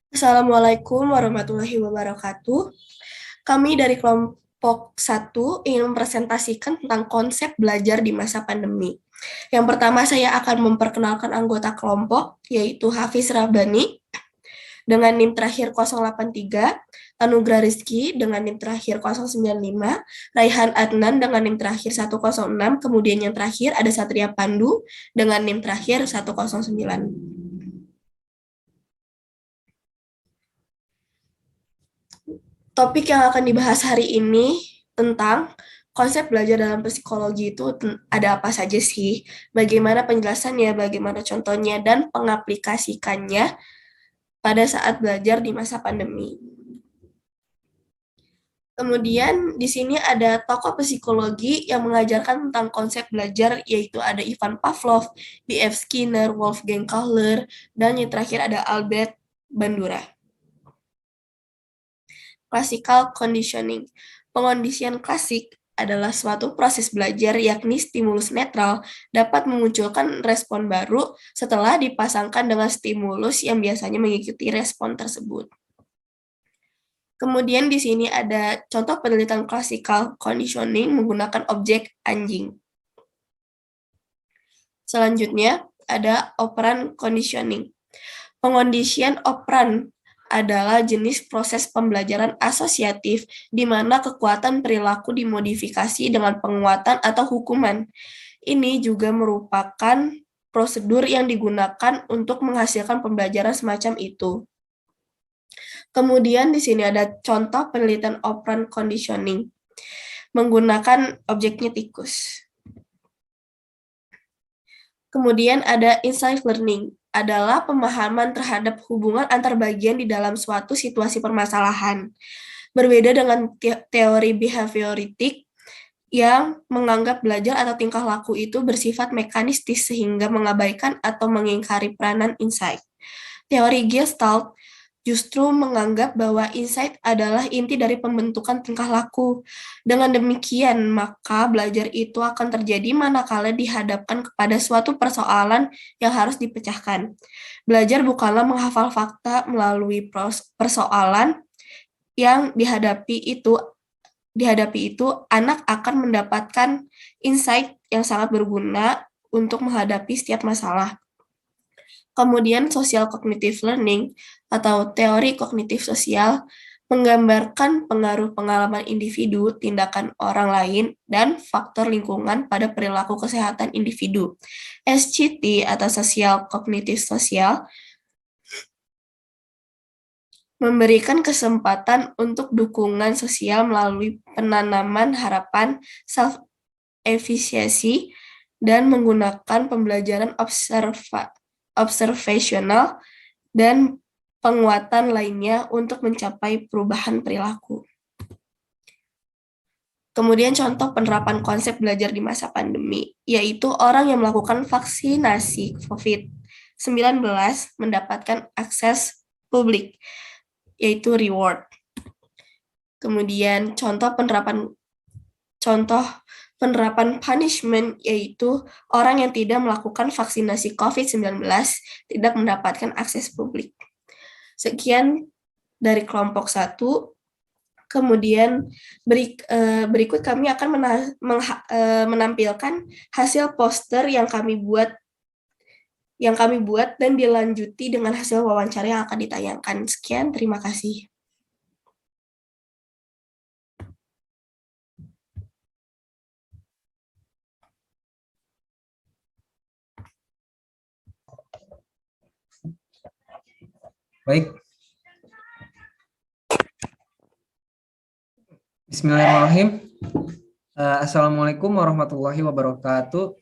Assalamualaikum warahmatullahi wabarakatuh. Kami dari kelompok satu ingin mempresentasikan tentang konsep belajar di masa pandemi. Yang pertama saya akan memperkenalkan anggota kelompok, yaitu Hafiz Rabbani dengan NIM terakhir 083, Anugrah Rizky dengan NIM terakhir 095, Raihan Adnan dengan NIM terakhir 106, kemudian yang terakhir ada Satria Pandu dengan NIM terakhir 109. Topik yang akan dibahas hari ini tentang konsep belajar dalam psikologi itu ada apa saja sih, bagaimana penjelasannya, bagaimana contohnya, dan pengaplikasikannya pada saat belajar di masa pandemi. Kemudian di sini ada tokoh psikologi yang mengajarkan tentang konsep belajar, yaitu ada Ivan Pavlov, B.F. Skinner, Wolfgang Kohler, dan yang terakhir ada Albert Bandura. Classical conditioning. Pengondisian klasik adalah suatu proses belajar yakni stimulus netral dapat memunculkan respon baru setelah dipasangkan dengan stimulus yang biasanya mengikuti respon tersebut. Kemudian di sini ada contoh penelitian classical conditioning menggunakan objek anjing. Selanjutnya ada operan conditioning. Pengondisian operan adalah jenis proses pembelajaran asosiatif di mana kekuatan perilaku dimodifikasi dengan penguatan atau hukuman. Ini juga merupakan prosedur yang digunakan untuk menghasilkan pembelajaran semacam itu. Kemudian di sini ada contoh penelitian operant conditioning menggunakan objeknya tikus. Kemudian ada insight learning, adalah pemahaman terhadap hubungan antar bagian di dalam suatu situasi permasalahan. Berbeda dengan teori behavioristik yang menganggap belajar atau tingkah laku itu bersifat mekanistis sehingga mengabaikan atau mengingkari peranan insight. Teori Gestalt justru menganggap bahwa insight adalah inti dari pembentukan tingkah laku. Dengan demikian, maka belajar itu akan terjadi manakala dihadapkan kepada suatu persoalan yang harus dipecahkan. Belajar bukanlah menghafal fakta melalui persoalan yang dihadapi itu anak akan mendapatkan insight yang sangat berguna untuk menghadapi setiap masalah. Kemudian social cognitive learning atau teori kognitif sosial menggambarkan pengaruh pengalaman individu, tindakan orang lain, dan faktor lingkungan pada perilaku kesehatan individu. SCT atau social cognitive sosial memberikan kesempatan untuk dukungan sosial melalui penanaman harapan self-efficacy dan menggunakan pembelajaran observasional dan penguatan lainnya untuk mencapai perubahan perilaku. Kemudian contoh penerapan konsep belajar di masa pandemi, yaitu orang yang melakukan vaksinasi COVID-19 mendapatkan akses publik, yaitu reward. Kemudian contoh penerapan punishment, yaitu orang yang tidak melakukan vaksinasi COVID-19 tidak mendapatkan akses publik. Sekian dari kelompok 1. Kemudian berikut kami akan menampilkan hasil poster yang kami buat dan dilanjuti dengan hasil wawancara yang akan ditayangkan. Sekian, terima kasih. Baik. Bismillahirrahmanirrahim. Assalamualaikum warahmatullahi wabarakatuh.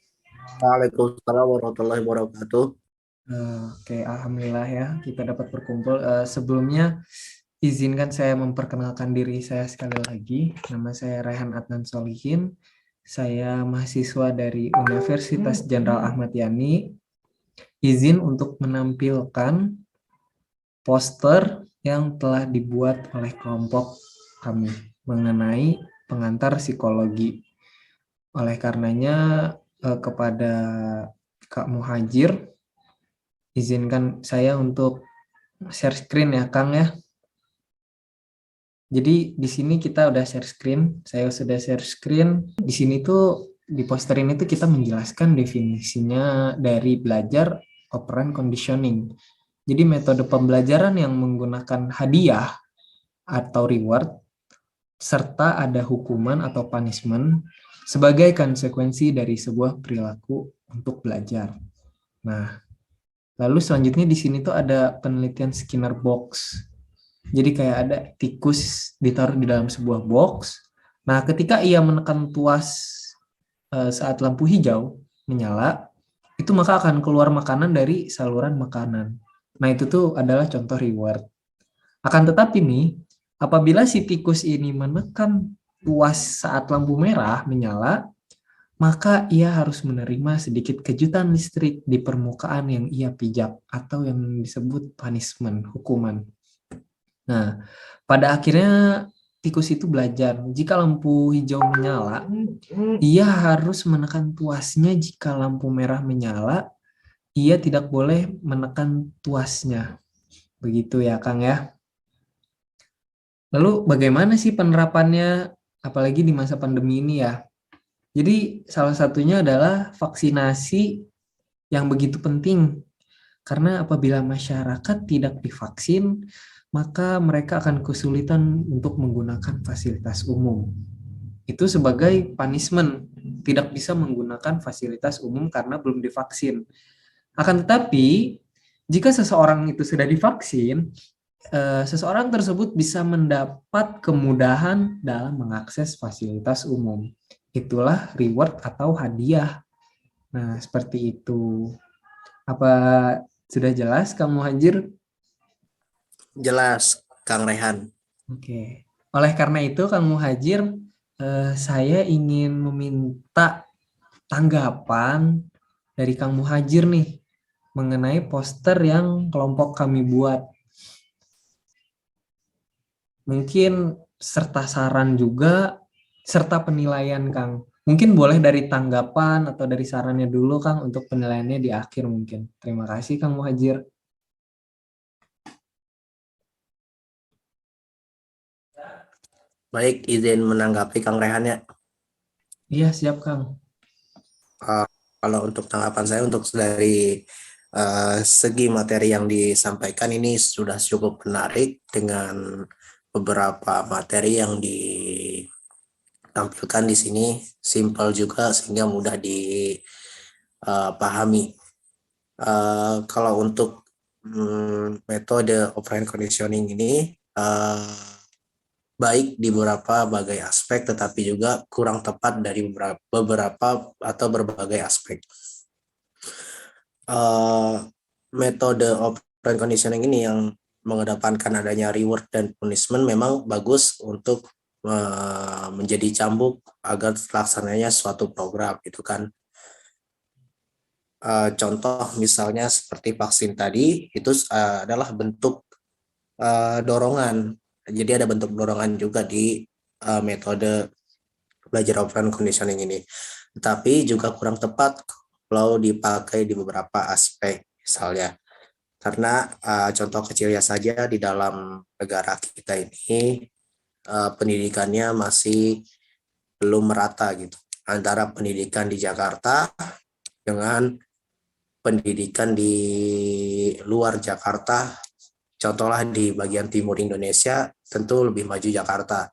Waalaikumsalam warahmatullahi wabarakatuh. Oke, alhamdulillah ya kita dapat berkumpul. Sebelumnya izinkan saya memperkenalkan diri saya sekali lagi. Nama saya Raihan Adnan Solihin. Saya mahasiswa dari Universitas Jenderal Ahmad Yani. Izin untuk menampilkan poster yang telah dibuat oleh kelompok kami mengenai pengantar psikologi. Oleh karenanya kepada Kak Muhajir, izinkan saya untuk share screen ya, Kang ya. Jadi di sini kita udah share screen, saya sudah share screen. Di sini tuh di poster ini tuh kita menjelaskan definisinya dari belajar operant conditioning. Jadi metode pembelajaran yang menggunakan hadiah atau reward serta ada hukuman atau punishment sebagai konsekuensi dari sebuah perilaku untuk belajar. Nah, lalu selanjutnya di sini tuh ada penelitian Skinner box. Jadi kayak ada tikus ditaruh di dalam sebuah box. Nah, ketika ia menekan tuas saat lampu hijau menyala, itu maka akan keluar makanan dari saluran makanan. Nah, itu tuh adalah contoh reward. Akan tetapi nih, apabila si tikus ini menekan tuas saat lampu merah menyala, maka ia harus menerima sedikit kejutan listrik di permukaan yang ia pijak atau yang disebut punishment, hukuman. Nah, pada akhirnya tikus itu belajar, jika lampu hijau menyala, ia harus menekan tuasnya. Jika lampu merah menyala, ia tidak boleh menekan tuasnya. Begitu ya, Kang ya. Lalu bagaimana sih penerapannya, apalagi di masa pandemi ini ya? Jadi salah satunya adalah vaksinasi yang begitu penting. Karena apabila masyarakat tidak divaksin, maka mereka akan kesulitan untuk menggunakan fasilitas umum. Itu sebagai punishment, tidak bisa menggunakan fasilitas umum karena belum divaksin. Akan tetapi, jika seseorang itu sudah divaksin, seseorang tersebut bisa mendapat kemudahan dalam mengakses fasilitas umum. Itulah reward atau hadiah. Nah, seperti itu. Apa sudah jelas, Kang Muhajir? Jelas, Kang Rehan. Oke. Oleh karena itu, Kang Muhajir, saya ingin meminta tanggapan dari Kang Muhajir nih mengenai poster yang kelompok kami buat. Mungkin serta saran juga, serta penilaian, Kang. Mungkin boleh dari tanggapan atau dari sarannya dulu, Kang, untuk penilaiannya di akhir mungkin. Terima kasih, Kang Muhajir. Baik, izin menanggapi Kang Rehan ya. Iya, siap, Kang. Kalau untuk tanggapan saya untuk dari segi materi yang disampaikan ini sudah cukup menarik dengan beberapa materi yang ditampilkan di sini, simpel juga sehingga mudah dipahami. Kalau untuk metode operant conditioning ini baik di bagai aspek, tetapi juga kurang tepat dari beberapa atau berbagai aspek. Metode operant conditioning ini yang mengedepankan adanya reward dan punishment memang bagus untuk menjadi cambuk agar terlaksananya suatu program gitu kan. Contoh misalnya seperti vaksin tadi itu adalah bentuk dorongan. Jadi ada bentuk dorongan juga di metode belajar operant conditioning ini. Tetapi juga kurang tepat kalau dipakai di beberapa aspek misalnya. Karena contoh kecilnya saja di dalam negara kita ini pendidikannya masih belum merata gitu. Antara pendidikan di Jakarta dengan pendidikan di luar Jakarta, contohlah di bagian timur Indonesia, tentu lebih maju Jakarta.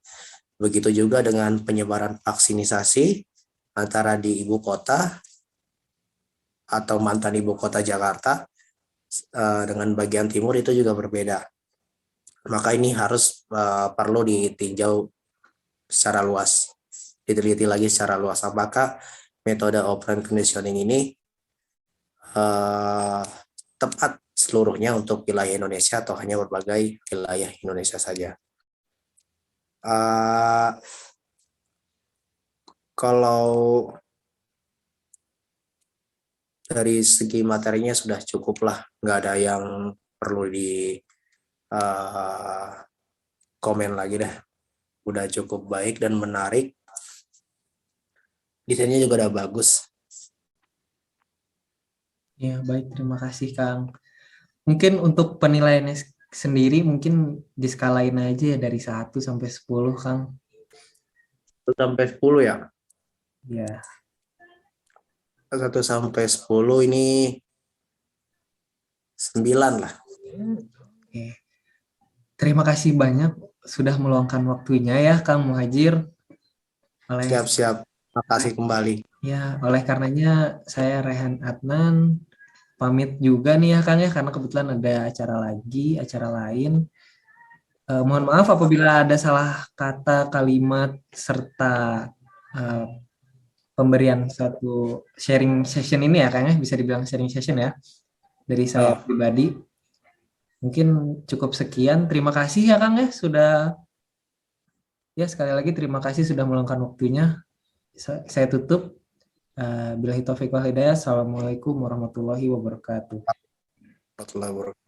Begitu juga dengan penyebaran vaksinisasi antara di ibu kota atau mantan ibu kota Jakarta dengan bagian timur itu juga berbeda. Maka ini harus perlu ditinjau secara luas, diteliti lagi secara luas. Apakah metode operant conditioning ini tepat seluruhnya untuk wilayah Indonesia atau hanya berbagai wilayah Indonesia saja. Kalau dari segi materinya sudah cukup lah, nggak ada yang perlu di komen lagi deh. Udah cukup baik dan menarik. Desainnya juga udah bagus. Ya, baik. Terima kasih, Kang. Mungkin untuk penilaiannya sendiri mungkin diskalain aja ya dari 1 sampai 10, Kang. 1 sampai 10 ya. Ya, 1 sampai 10 ini 9 lah. oke. Terima kasih banyak sudah meluangkan waktunya ya, Kang Muhajir. Siap-siap. Makasih kembali. Ya, oleh karenanya saya Rehan Adnan pamit juga nih ya Kang ya, karena kebetulan ada acara lain. Mohon maaf apabila ada salah kata, kalimat, serta pemberian satu sharing session ini ya Kang ya, bisa dibilang sharing session ya, dari saya pribadi. Mungkin cukup sekian. Terima kasih ya Kang ya, sekali lagi terima kasih sudah meluangkan waktunya. Saya tutup. Billahi taufiq wal hidayah. Assalamualaikum warahmatullahi wabarakatuh. Warahmatullahi wabarakatuh.